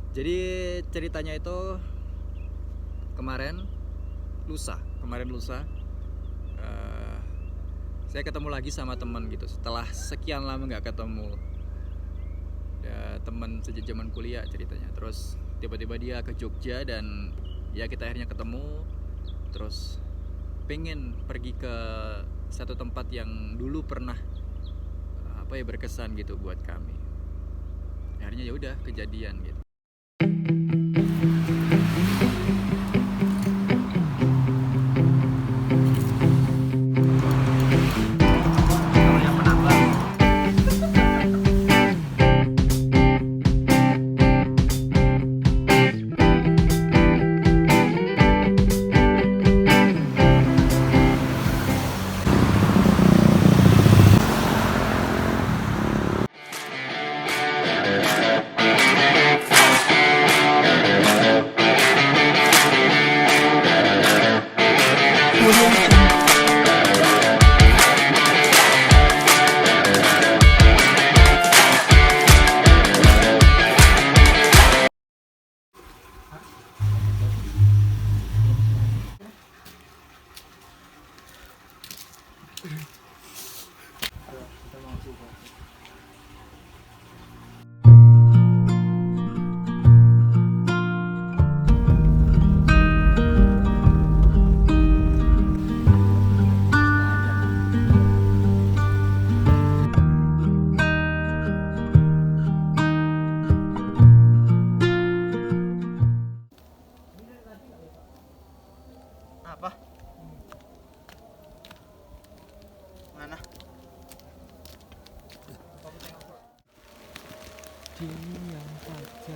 Jadi ceritanya itu kemarin lusa eh, saya ketemu lagi sama teman gitu setelah sekian lama nggak ketemu. Ya, teman sejak zaman kuliah ceritanya. Terus tiba-tiba dia ke Jogja dan ya kita akhirnya ketemu. Terus pengen pergi ke satu tempat yang dulu pernah berkesan gitu buat kami. Akhirnya ya udah kejadian gitu. Apa? Mana? Diam saja.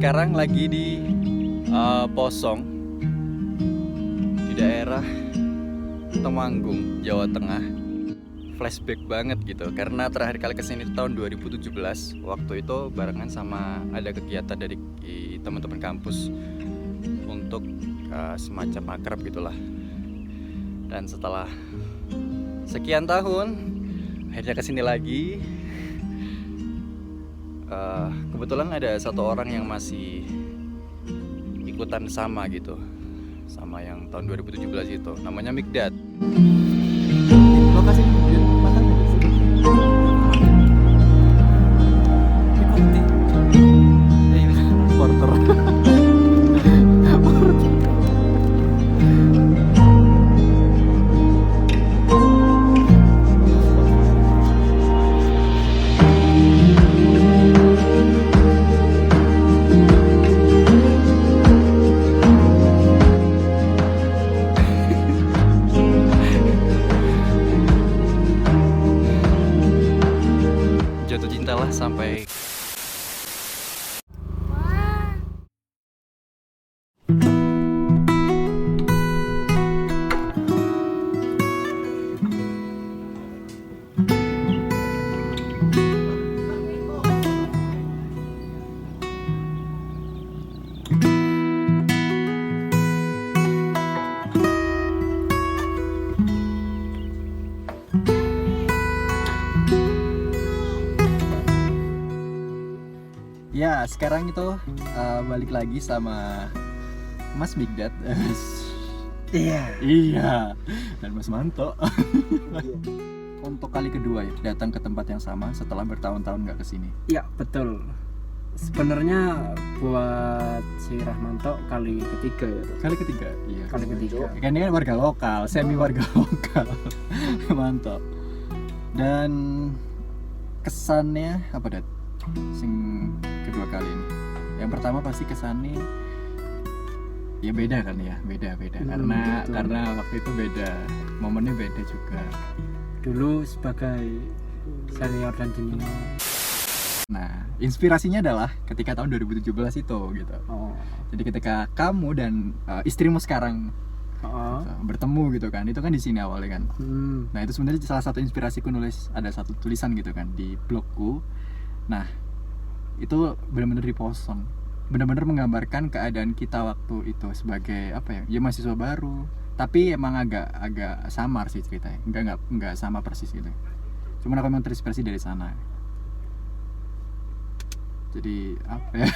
Sekarang lagi di Posong di daerah Temanggung, Jawa Tengah. Flashback banget gitu karena terakhir kali kesini tahun 2017. Waktu itu barengan sama ada kegiatan dari teman-teman kampus untuk semacam akrab gitulah. Dan setelah sekian tahun akhirnya kesini lagi. Kebetulan ada satu orang yang masih ikutan sama gitu sama yang tahun 2017 itu, namanya Mikdad. Lokasi makan di sini. Ikuti. Ya ini porter. Jatuh cintalah sampai ya sekarang itu balik lagi sama Mas Mikdad. Iya, dan Mas Manto. Untuk kali kedua ya datang ke tempat yang sama setelah bertahun-tahun nggak kesini. Iya, betul. sebenarnya buat si Rahmanto kali ketiga ya. Kali ketiga, iya. Kali ketiga. Kan ini kan warga lokal, semi warga lokal. Mantap. Dan kesannya apa, Dat? Sing kedua kali ini. Yang pertama pasti kesannya ya beda kan ya, beda karena betul. karena waktu itu beda, momennya beda juga. Dulu sebagai senior dan junior. Nah, inspirasinya adalah ketika tahun 2017 itu gitu. Oh. Jadi ketika kamu dan istrimu sekarang Oh. bertemu gitu kan, itu kan di sini awalnya kan. Nah, itu sebenarnya salah satu inspirasiku nulis, ada satu tulisan gitu kan di blogku. Nah, itu benar-benar dipotong, benar-benar menggambarkan keadaan kita waktu itu sebagai apa ya, mahasiswa baru. Tapi emang agak samar sih ceritanya, enggak sama persis gitu. Cuman aku memang terinspirasi dari sana. Jadi apa ya?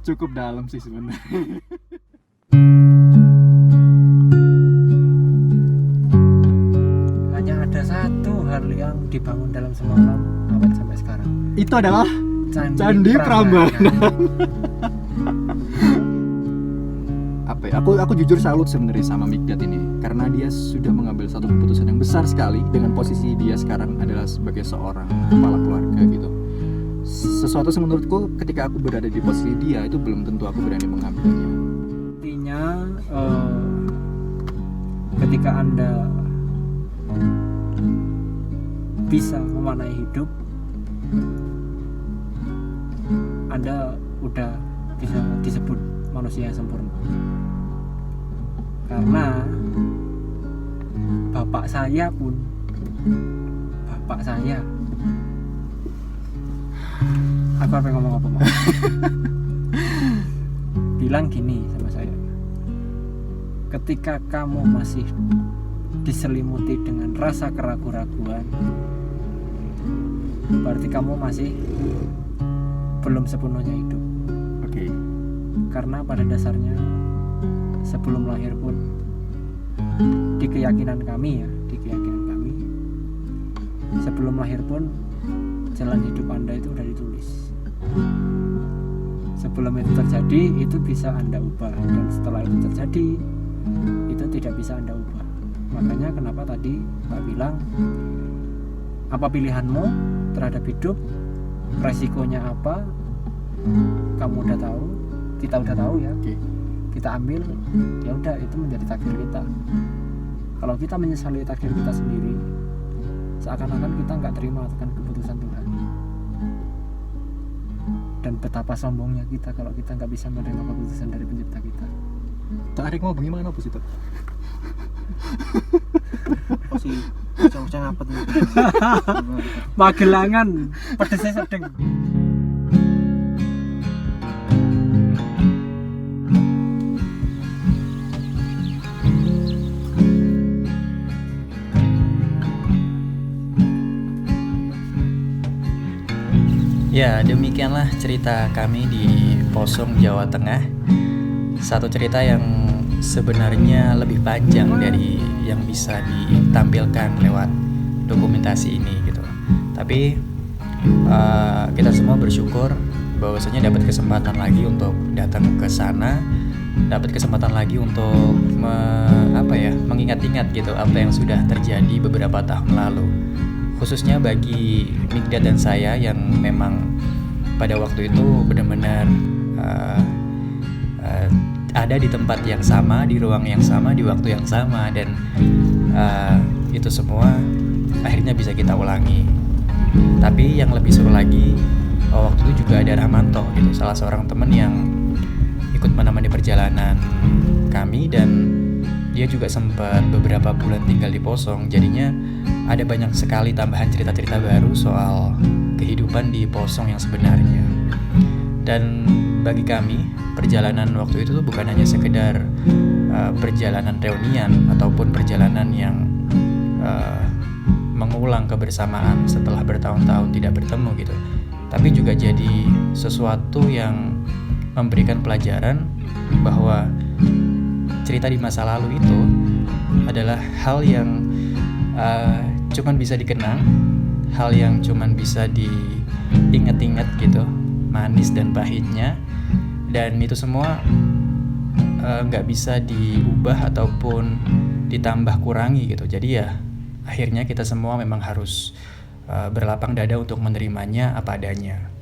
Cukup dalam sih sebenarnya. Hanya ada satu hal yang dibangun dalam semalam awet sampai sekarang. Itu adalah Candi Prambanan. Apa ya? Aku jujur salut sebenarnya sama Mikdad ini, karena dia sudah mengambil satu keputusan yang besar sekali dengan posisi dia sekarang adalah sebagai seorang kepala keluarga gitu. Sesuatu yang menurutku ketika aku berada di posisi dia itu belum tentu aku berani mengambilnya. Intinya ketika Anda bisa memaknai hidup, Anda udah bisa disebut manusia yang sempurna. Karena bapak saya aku apa yang ngomong apa mau bilang gini sama saya, ketika kamu masih diselimuti dengan rasa keraguan-raguan, berarti kamu masih belum sepenuhnya hidup. Oke. Karena pada dasarnya sebelum lahir pun di keyakinan kami sebelum lahir pun jalan hidup Anda itu sudah ditulis. Sebelum itu terjadi itu bisa Anda ubah, dan setelah itu terjadi itu tidak bisa Anda ubah. Makanya kenapa tadi Pak bilang, apa pilihanmu terhadap hidup, resikonya apa, kamu udah tahu, kita udah tahu ya. Oke. Kita ambil, ya udah, itu menjadi takdir kita. Kalau kita menyesali takdir kita sendiri, seakan-akan kita nggak terima akan keputusan Tuhan. Dan betapa sombongnya kita kalau kita nggak bisa menerima keputusan dari pencipta kita. Tarik mau bagaimana bos itu? Posisi cowok ngapet nih. Magelangan, pedesnya sedeng. Ya, demikianlah cerita kami di Posong, Jawa Tengah. Satu cerita yang sebenarnya lebih panjang dari yang bisa ditampilkan lewat dokumentasi ini gitu. Tapi kita semua bersyukur bahwasanya dapat kesempatan lagi untuk datang ke sana, dapat kesempatan lagi untuk mengingat-ingat gitu apa yang sudah terjadi beberapa tahun lalu. Khususnya bagi Mikdad dan saya yang memang pada waktu itu benar-benar ada di tempat yang sama, di ruang yang sama, di waktu yang sama, dan itu semua akhirnya bisa kita ulangi. Tapi yang lebih seru lagi, waktu itu juga ada Rahmanto gitu, salah seorang teman yang ikut menemani perjalanan kami, dan dia juga sempat beberapa bulan tinggal di Posong. Jadinya ada banyak sekali tambahan cerita-cerita baru soal kehidupan di Posong yang sebenarnya. Dan bagi kami, perjalanan waktu itu tuh bukan hanya sekedar perjalanan reunian ataupun perjalanan yang mengulang kebersamaan setelah bertahun-tahun tidak bertemu gitu. Tapi juga jadi sesuatu yang memberikan pelajaran bahwa cerita di masa lalu itu adalah hal yang cuman bisa dikenang, hal yang cuman bisa diinget-inget gitu, manis dan pahitnya, dan itu semua nggak bisa diubah ataupun ditambah kurangi gitu. Jadi ya akhirnya kita semua memang harus berlapang dada untuk menerimanya apa adanya.